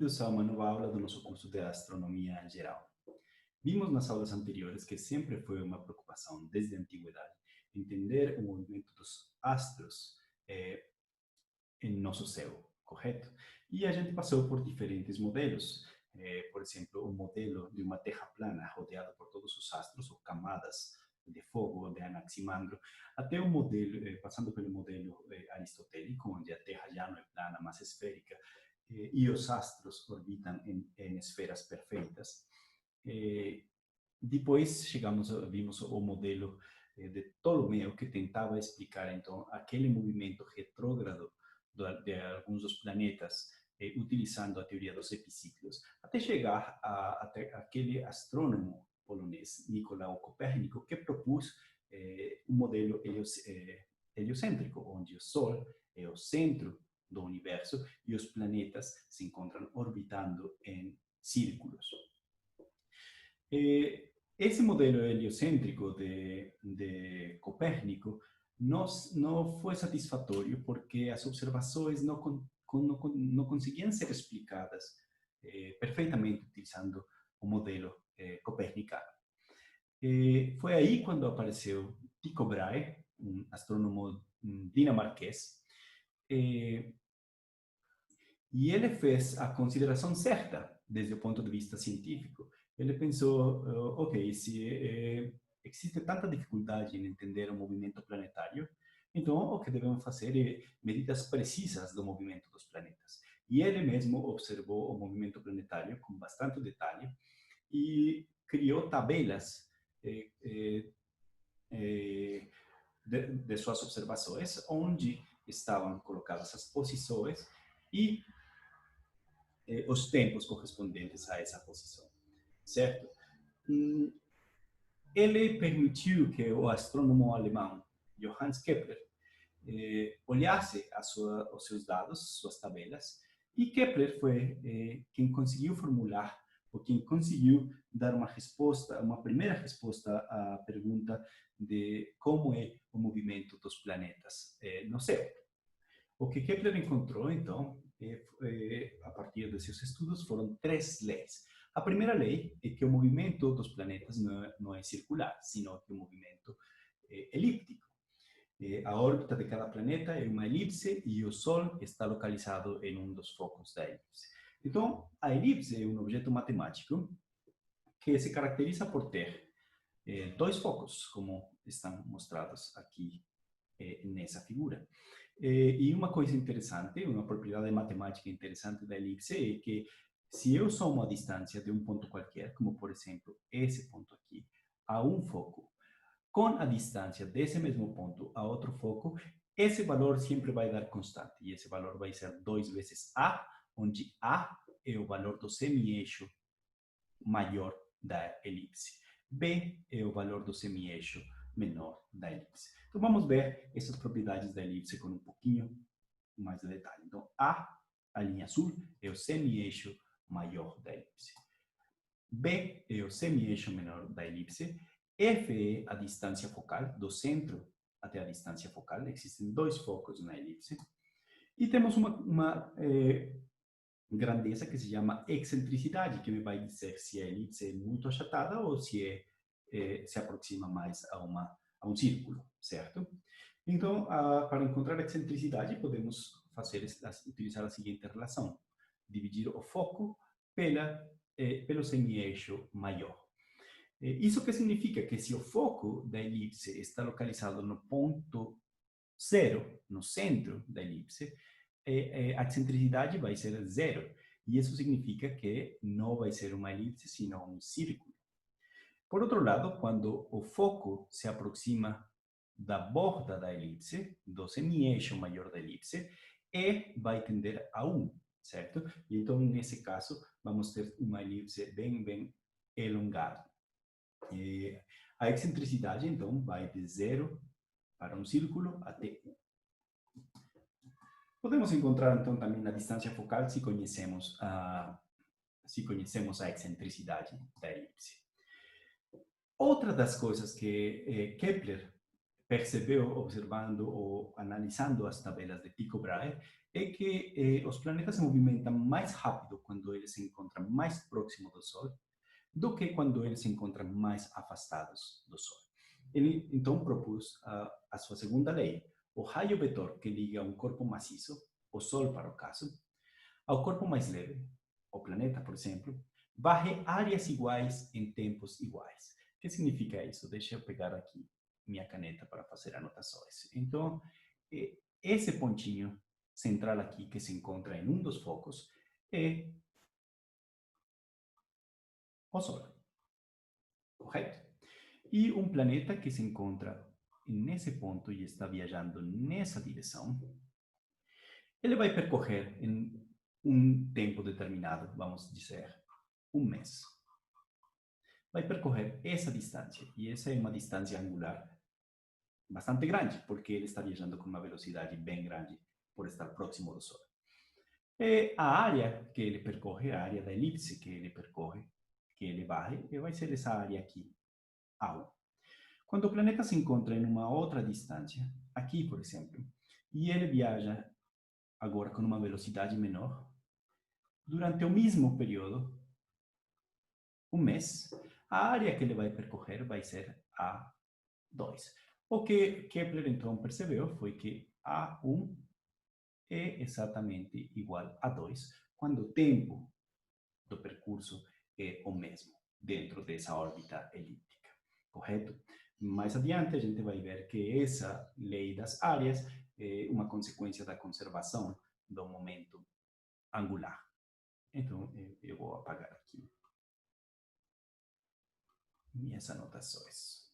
Bem-vindos a uma nova aula do nosso curso de Astronomia Geral. Vimos nas aulas anteriores que sempre foi uma preocupação, desde a antiguidade, entender o movimento dos astros em nosso céu, correto? E a gente passou por diferentes modelos. Por exemplo, o modelo de uma Terra plana rodeada por todos os astros, ou camadas de fogo de Anaximandro, até o modelo, passando pelo modelo aristotélico, onde a Terra já não é plana, mas esférica, e os astros orbitam em esferas perfeitas. Depois vimos o modelo de Ptolomeu, que tentava explicar, então, aquele movimento retrógrado de alguns dos planetas, utilizando a teoria dos epiciclos, até chegar até aquele astrônomo polonês, Nicolau Copérnico, que propôs um modelo heliocêntrico, onde o Sol é o centro do universo e os planetas se encontram orbitando em círculos. Esse modelo heliocêntrico de Copérnico não foi satisfatório porque as observações não conseguiam ser explicadas perfeitamente utilizando o modelo copernicano. Foi aí quando apareceu Tycho Brahe, um astrônomo dinamarquês, e ele fez a consideração certa desde o ponto de vista científico. Ele pensou, ok, se existe tanta dificuldade em entender o movimento planetário, então o que devemos fazer é medidas precisas do movimento dos planetas. E ele mesmo observou o movimento planetário com bastante detalhe e criou tabelas de suas observações, onde estavam colocadas as posições e os tempos correspondentes a essa posição, certo? Ele permitiu que o astrônomo alemão Johannes Kepler olhasse os seus dados, suas tabelas, e Kepler foi quem conseguiu formular, ou quem conseguiu dar uma primeira resposta à pergunta de como é o movimento dos planetas no céu. O que Kepler encontrou, então, a partir de seus estudos, foram 3 leis. A primeira lei é que o movimento dos planetas não é circular, sino que o movimento é elíptico. A órbita de cada planeta é uma elipse e o Sol está localizado em um dos focos da elipse. Então, a elipse é um objeto matemático que se caracteriza por ter 2 focos, como estão mostrados aqui nessa figura. E uma coisa interessante, uma propriedade matemática interessante da elipse é que se eu somo a distância de um ponto qualquer, como por exemplo esse ponto aqui, a um foco, com a distância desse mesmo ponto a outro foco, esse valor sempre vai dar constante. E esse valor vai ser 2 vezes A, onde A é o valor do semi-eixo maior da elipse. B é o valor do semi-eixo menor da elipse. Então, vamos ver essas propriedades da elipse com um pouquinho mais de detalhe. Então, a linha azul, é o semi-eixo maior da elipse. B é o semi-eixo menor da elipse. F é a distância focal, do centro até a distância focal. Existem 2 focos na elipse. E temos uma grandeza que se chama excentricidade, que me vai dizer se a elipse é muito achatada ou se se aproxima mais a um círculo, certo? Então, para encontrar a excentricidade, podemos utilizar a seguinte relação: dividir o foco pelo semi-eixo maior. Isso que significa que se o foco da elipse está localizado no ponto zero, no centro da elipse, a excentricidade vai ser zero. E isso significa que não vai ser uma elipse, sino um círculo. Por outro lado, quando o foco se aproxima da borda da elipse, do semi-eixo maior da elipse, E vai tender a 1, certo? E então, nesse caso, vamos ter uma elipse bem elongada. A excentricidade, então, vai de 0 para um círculo até 1. Podemos encontrar, então, também a distância focal se conhecemos a excentricidade da elipse. Outra das coisas que Kepler percebeu observando ou analisando as tabelas de Tycho Brahe é que os planetas se movimentam mais rápido quando eles se encontram mais próximo do Sol do que quando eles se encontram mais afastados do Sol. Ele então propôs a sua segunda lei, o raio vetor que liga um corpo maciço, o Sol para o caso, ao corpo mais leve, o planeta, por exemplo, varre áreas iguais em tempos iguais. O que significa isso? Deixa eu pegar aqui minha caneta para fazer anotações. Então, esse pontinho central aqui que se encontra em um dos focos é o Sol, correto? E um planeta que se encontra nesse ponto e está viajando nessa direção, ele vai percorrer em um tempo determinado, vamos dizer, um mês. Vai percorrer essa distância, e essa é uma distância angular bastante grande, porque ele está viajando com uma velocidade bem grande por estar próximo do Sol. E a área que ele percorre, a área da elipse que ele percorre, que ele varre, vai ser essa área aqui, A1. Quando o planeta se encontra em uma outra distância, aqui, por exemplo, e ele viaja agora com uma velocidade menor, durante o mesmo período, um mês, a área que ele vai percorrer vai ser A2. O que Kepler então percebeu foi que A1 é exatamente igual a 2 quando o tempo do percurso é o mesmo dentro dessa órbita elíptica, correto? Mais adiante, a gente vai ver que essa lei das áreas é uma consequência da conservação do momento angular. Então, eu vou apagar aqui minhas anotações.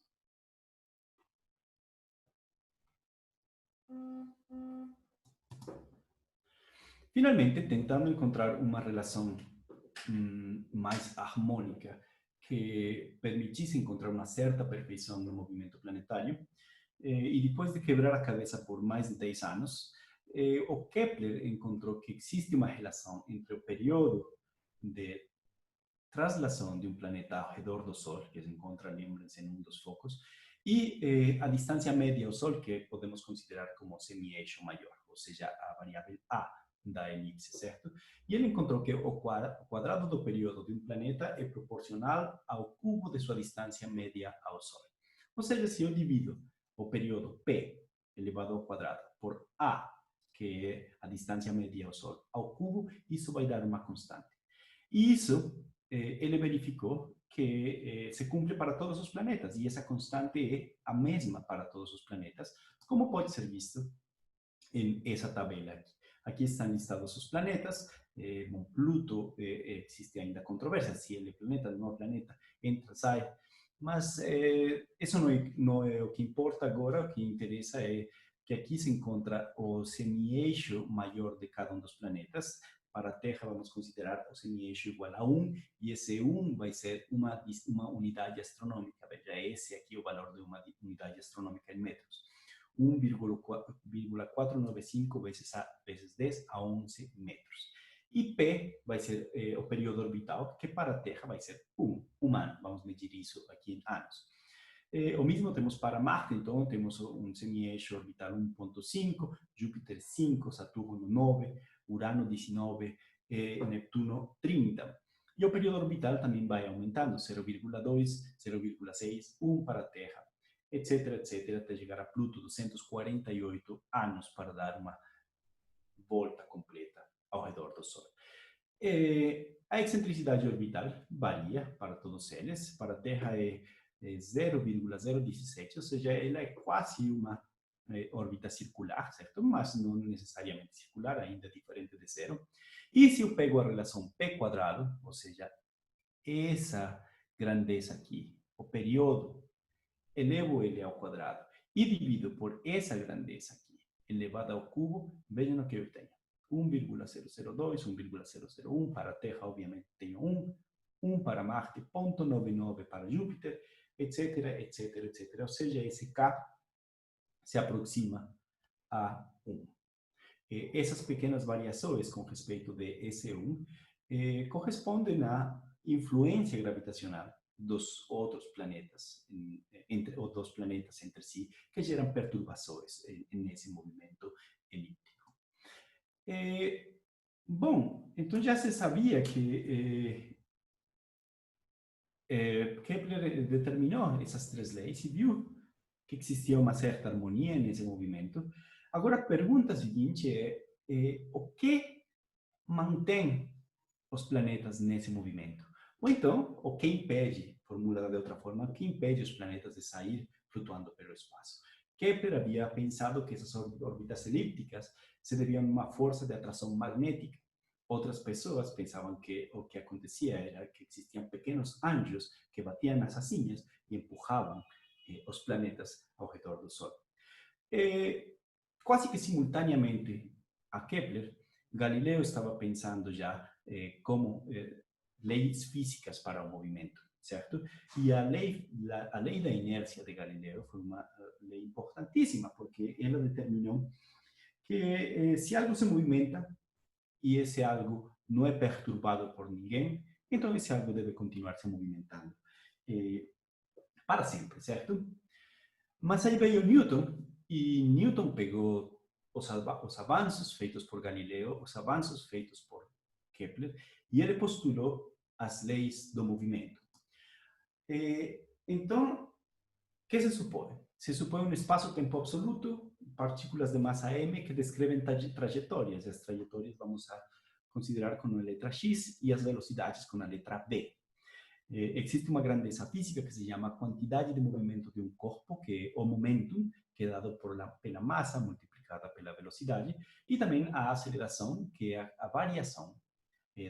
Finalmente, tentando encontrar uma relação mais harmônica que permitisse encontrar uma certa perfeição no movimento planetário, e depois de quebrar a cabeça por mais de 10 anos, o Kepler encontrou que existe uma relação entre o período de traslação de um planeta ao redor do Sol, que se encontra, lembrem-se, em um dos focos, e a distância média ao Sol, que podemos considerar como semi-eixo maior, ou seja, a variável A da elipse, certo? E ele encontrou que o quadrado do período de um planeta é proporcional ao cubo de sua distância média ao Sol. Ou seja, se eu divido o período P elevado ao quadrado por A, que é a distância média ao Sol, ao cubo, isso vai dar uma constante. E isso ele verificou que se cumpre para todos os planetas, e essa constante é a mesma para todos os planetas, como pode ser visto em essa tabela aqui. Aqui estão listados os planetas. Com Pluto existe ainda controvérsia se ele é planeta ou não é planeta, entra, sai, mas isso não é o que importa agora. O que interessa é que aqui se encontra o semi-eixo maior de cada um dos planetas. Para a Terra, vamos considerar o semi-eixo igual a 1, e esse 1 vai ser uma unidade astronômica. Veja, esse aqui é o valor de uma unidade astronômica em metros. 1,495 vezes 10 a 11 metros. E P vai ser o período orbital, que para a Terra vai ser 1 ano. Vamos medir isso aqui em anos. O mesmo temos para Marte, então temos um semi-eixo orbital 1,5, Júpiter 5, Saturno 9, Urano 19, Neptuno 30. E o período orbital também vai aumentando, 0,2, 0,6, 1 para a Terra, etc, etc, até chegar a Pluto, 248 anos para dar uma volta completa ao redor do Sol. A excentricidade orbital varia para todos eles. Para a Terra é 0,017, ou seja, ela é quase uma órbita circular, certo? Mas não necessariamente circular, ainda diferente de zero. E se eu pego a relação P quadrado, ou seja, essa grandeza aqui, o período, elevo ele ao quadrado e divido por essa grandeza aqui, elevada ao cubo, vejam o que eu tenho. 1,002, 1,001 para a Terra, obviamente tenho 1 para Marte, 0,99 para Júpiter, etc, etc, etc. Ou seja, esse K se aproxima a 1. Essas pequenas variações com respeito de S1 correspondem à influência gravitacional dos outros planetas, ou dos planetas entre si, que geram perturbações nesse movimento elíptico. Eh, bom, então já se sabia que Kepler determinou essas três leis e viu que existia uma certa harmonia nesse movimento. Agora, a pergunta seguinte é o que mantém os planetas nesse movimento? Ou então, o que impede, formulada de outra forma, o que impede os planetas de sair flutuando pelo espaço? Kepler havia pensado que essas órbitas elípticas se deviam a uma força de atração magnética. Outras pessoas pensavam que o que acontecia era que existiam pequenos anjos que batiam nas asinhas e empurravam os planetas ao redor do Sol. Quase que simultaneamente a Kepler, Galileu estava pensando já como leis físicas para o movimento, certo? E a lei da inércia de Galileu foi uma lei importantíssima, porque ela determinou que se algo se movimenta e esse algo não é perturbado por ninguém, então esse algo deve continuar se movimentando para sempre, certo? Mas aí veio Newton, e Newton pegou os avanços feitos por Galileu, os avanços feitos por Kepler, e ele postulou as leis do movimento. Então, o que se supõe? Se supõe um espaço-tempo absoluto, partículas de massa m que descrevem trajetórias. As trajetórias vamos a considerar com a letra x e as velocidades com a letra v. Existe uma grandeza física que se chama quantidade de movimento de um corpo, que é o momentum, que é dado pela massa multiplicada pela velocidade, e também a aceleração, que é a variação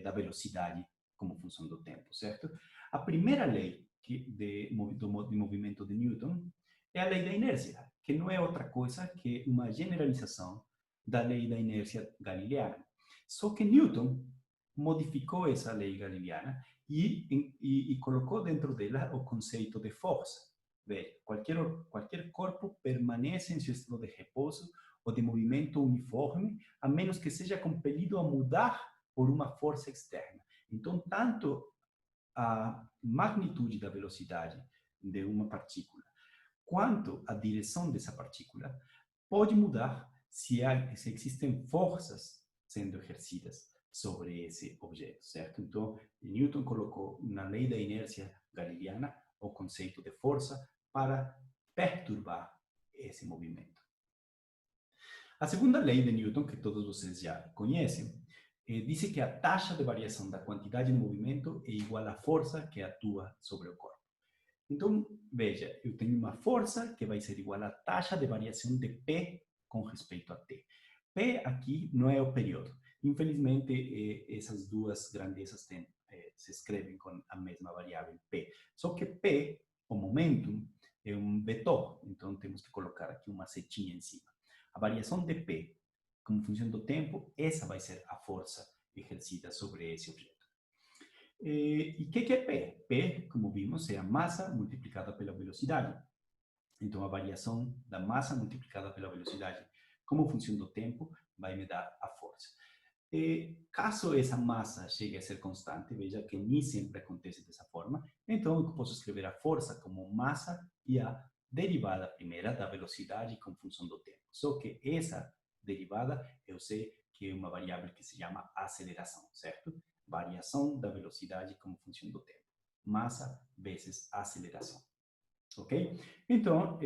da velocidade como função do tempo, certo? A primeira lei de movimento de Newton é a lei da inércia, que não é outra coisa que uma generalização da lei da inércia galileana. Só que Newton modificou essa lei galileana e colocou dentro dela o conceito de força. Veja, qualquer corpo permanece em seu estado de repouso ou de movimento uniforme, a menos que seja compelido a mudar por uma força externa. Então, tanto a magnitude da velocidade de uma partícula quanto a direção dessa partícula pode mudar se existem forças sendo exercidas sobre esse objeto, certo? Então, Newton colocou na lei da inércia galileana o conceito de força para perturbar esse movimento. A segunda lei de Newton, que todos vocês já conhecem, diz que a taxa de variação da quantidade de movimento é igual à força que atua sobre o corpo. Então, veja, eu tenho uma força que vai ser igual à taxa de variação de P com respeito a T. P aqui não é o período. Infelizmente, essas duas grandezas se escrevem com a mesma variável P. Só que P, o momentum, é um vetor. Então, temos que colocar aqui uma setinha em cima. A variação de P, como função do tempo, essa vai ser a força exercida sobre esse objeto. E o que é P? P, como vimos, é a massa multiplicada pela velocidade. Então, a variação da massa multiplicada pela velocidade como função do tempo vai me dar a força. Caso essa massa chegue a ser constante, veja que nem sempre acontece dessa forma, então eu posso escrever a força como massa e a derivada primeira da velocidade com função do tempo. Só que essa derivada eu sei que é uma variável que se chama aceleração, certo? Variação da velocidade como função do tempo. Massa vezes aceleração. Ok? Então,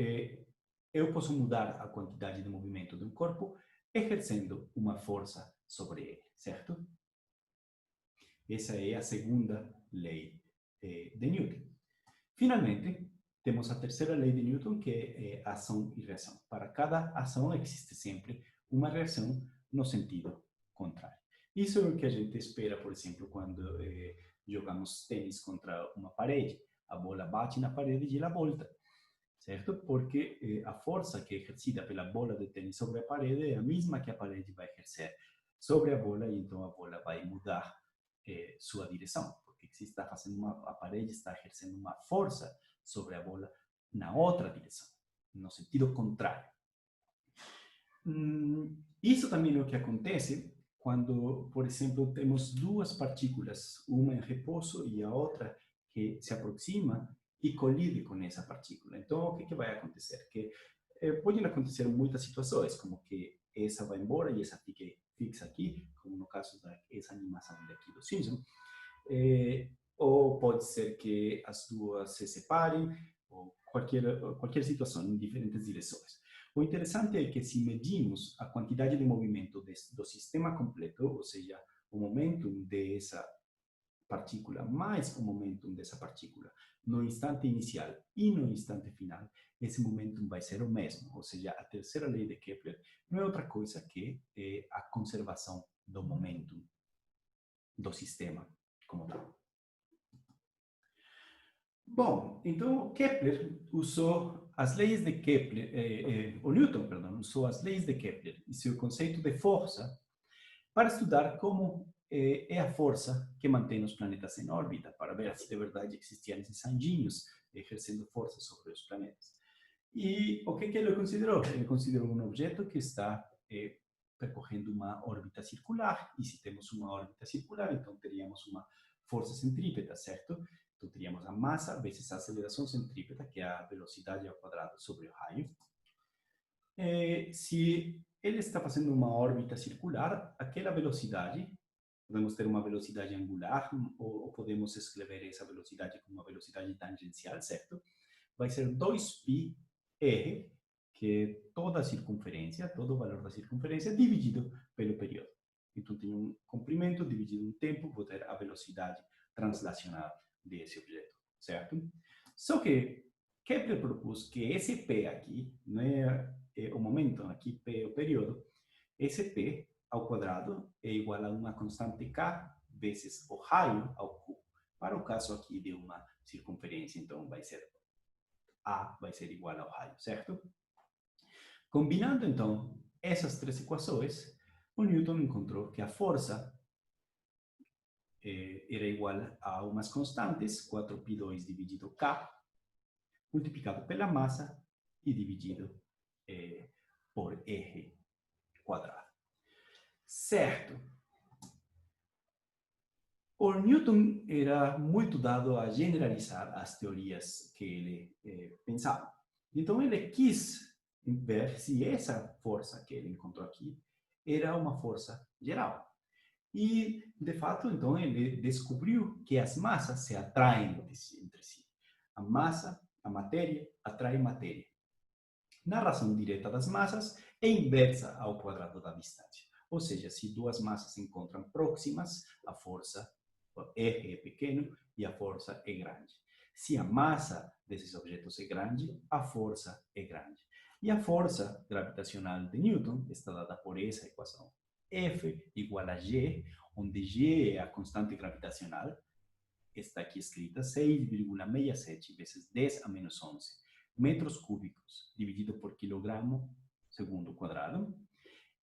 eu posso mudar a quantidade de movimento de um corpo exercendo uma força sobre ele, certo? Essa é a segunda lei de Newton. Finalmente, temos a terceira lei de Newton, que é ação e reação. Para cada ação existe sempre uma reação no sentido contrário. Isso é o que a gente espera, por exemplo, quando jogamos tênis contra uma parede. A bola bate na parede e ela volta, certo? Porque a força que é exercida pela bola de tênis sobre a parede é a mesma que a parede vai exercer sobre a bola, e então a bola vai mudar sua direção, porque se está fazendo a parede está exercendo uma força sobre a bola na outra direção, no sentido contrário. Isso também é o que acontece quando, por exemplo, temos duas partículas, uma em repouso e a outra que se aproxima e colide com essa partícula. Então, o que vai acontecer? Que podem acontecer muitas situações, como que essa vai embora e essa fique fixa aqui, como no caso dessa animação daqui do Simpson, ou pode ser que as duas se separem, ou qualquer situação em diferentes direções. O interessante é que se medimos a quantidade de movimento do sistema completo, ou seja, o momentum dessa partícula mais o momentum dessa partícula no instante inicial e no instante final, esse momentum vai ser o mesmo. Ou seja, a terceira lei de Kepler não é outra coisa que a conservação do momentum do sistema como tal. Bom, então Kepler usou as leis de Kepler, o Newton, perdão, usou as leis de Kepler e seu conceito de força para estudar como é a força que mantém os planetas em órbita, para ver se de verdade existiam esses anjinhos exercendo força sobre os planetas. E o que ele considerou? Ele considerou um objeto que está percorrendo uma órbita circular, e se temos uma órbita circular, então teríamos uma força centrípeta, certo? Então teríamos a massa vezes a aceleração centrípeta, que é a velocidade ao quadrado sobre o raio. Se ele está fazendo uma órbita circular, aquela velocidade, podemos ter uma velocidade angular, ou podemos escrever essa velocidade como uma velocidade tangencial, certo? Vai ser 2πr, que é toda a circunferência, todo o valor da circunferência, dividido pelo período. Então, tem um comprimento dividido em tempo, vou ter a velocidade translacional desse objeto, certo? Só que Kepler propôs que esse P aqui, não é o momento, aqui P é o período, esse P ao quadrado é igual a uma constante K vezes o raio ao cubo. Para o caso aqui de uma circunferência, então vai ser A vai ser igual ao raio, certo? Combinando, então, essas três equações, o Newton encontrou que a força era igual a umas constantes, 4π2 dividido K, multiplicado pela massa e dividido por r quadrado. Certo. O Newton era muito dado a generalizar as teorias que ele pensava. Então, ele quis ver se essa força que ele encontrou aqui era uma força geral. E, de fato, então, ele descobriu que as massas se atraem entre si. A massa, a matéria, atrai matéria. Na razão direta das massas é inversa ao quadrado da distância. Ou seja, se duas massas se encontram próximas, a força R é pequeno e a força é grande. Se a massa desses objetos é grande, a força é grande. E a força gravitacional de Newton está dada por essa equação. F igual a G, onde G é a constante gravitacional, está aqui escrita 6,67 vezes 10 a menos 11 metros cúbicos, dividido por quilogramo segundo quadrado.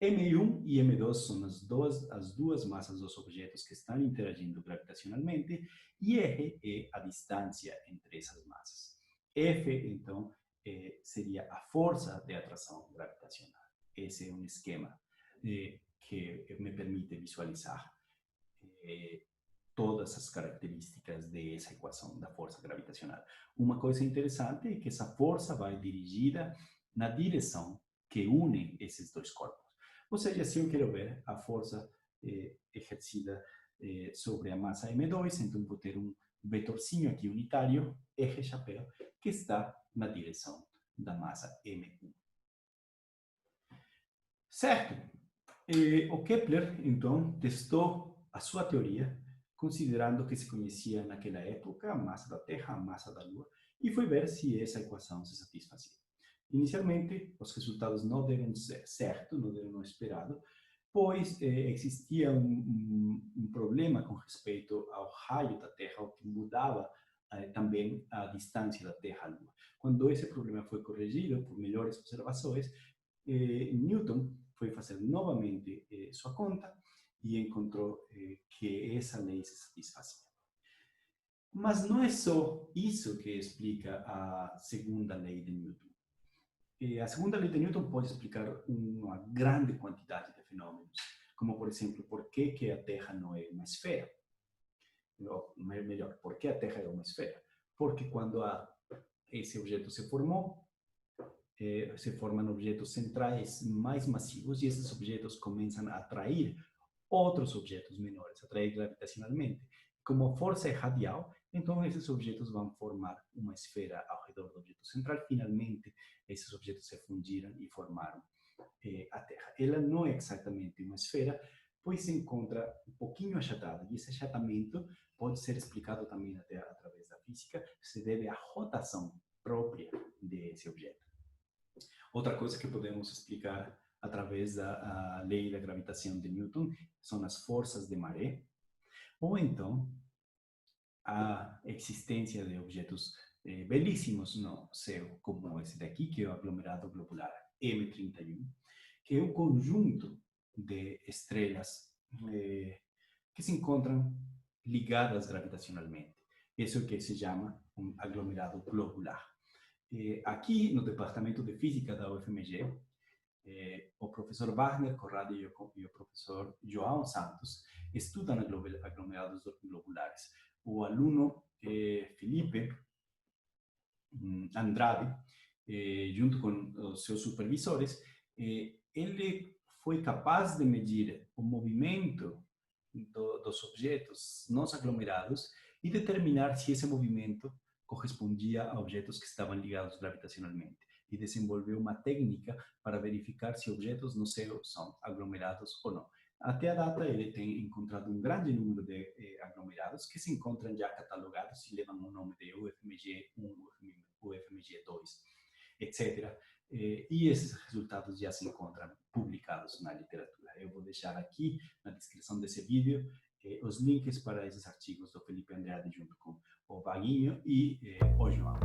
M1 e M2 são as duas massas dos objetos que estão interagindo gravitacionalmente, e R é a distância entre essas massas. F, então, seria a força de atração gravitacional. Esse é um esquema que me permite visualizar todas as características dessa equação da força gravitacional. Uma coisa interessante é que essa força vai dirigida na direção que une esses dois corpos. Ou seja, se eu quero ver a força exercida sobre a massa M2, então vou ter um vetorzinho aqui unitário, eje chapéu, que está na direção da massa M1. Certo? O Kepler, então, testou a sua teoria considerando que se conhecia naquela época a massa da Terra, a massa da Lua, e foi ver se essa equação se satisfazia. Inicialmente, os resultados não deram certo, não deram o esperado, pois existia um problema com respeito ao raio da Terra, o que mudava também a distância da Terra à Lua. Quando esse problema foi corrigido por melhores observações, Newton foi fazer novamente sua conta e encontrou que essa lei se satisfazia. Mas não é só isso que explica a segunda lei de Newton. A segunda lei de Newton pode explicar uma grande quantidade de fenômenos, como, por exemplo, por que a Terra não é uma esfera. Ou, melhor, por que a Terra é uma esfera? Porque quando esse objeto se formou, se formam objetos centrais mais massivos e esses objetos começam a atrair outros objetos menores, atrair gravitacionalmente. Como a força é radial, então esses objetos vão formar uma esfera ao redor do objeto central. Finalmente, esses objetos se fundiram e formaram a Terra. Ela não é exatamente uma esfera, pois se encontra um pouquinho achatada, e esse achatamento pode ser explicado também até através da física, se deve à rotação própria desse objeto. Outra coisa que podemos explicar através da lei da gravitação de Newton são as forças de maré, ou então a existência de objetos belíssimos no céu, como esse daqui, que é o aglomerado globular M31, que é um conjunto de estrelas que se encontram ligadas gravitacionalmente. Isso é o que se chama um aglomerado globular. Aqui no Departamento de Física da UFMG, o professor Wagner Corrado e o professor João Santos estudam aglomerados globulares. O aluno Felipe Andrade, junto com os seus supervisores, ele foi capaz de medir o movimento dos objetos nos aglomerados e determinar se esse movimento correspondia a objetos que estavam ligados gravitacionalmente, e desenvolveu uma técnica para verificar se objetos no céu são aglomerados ou não. Até a data, ele tem encontrado um grande número de aglomerados que se encontram já catalogados e levam o nome de UFMG1, UFMG2, etc. E esses resultados já se encontram publicados na literatura. Eu vou deixar aqui na descrição desse vídeo os links para esses artigos do Felipe Andrade junto com o Vaguinho e o João.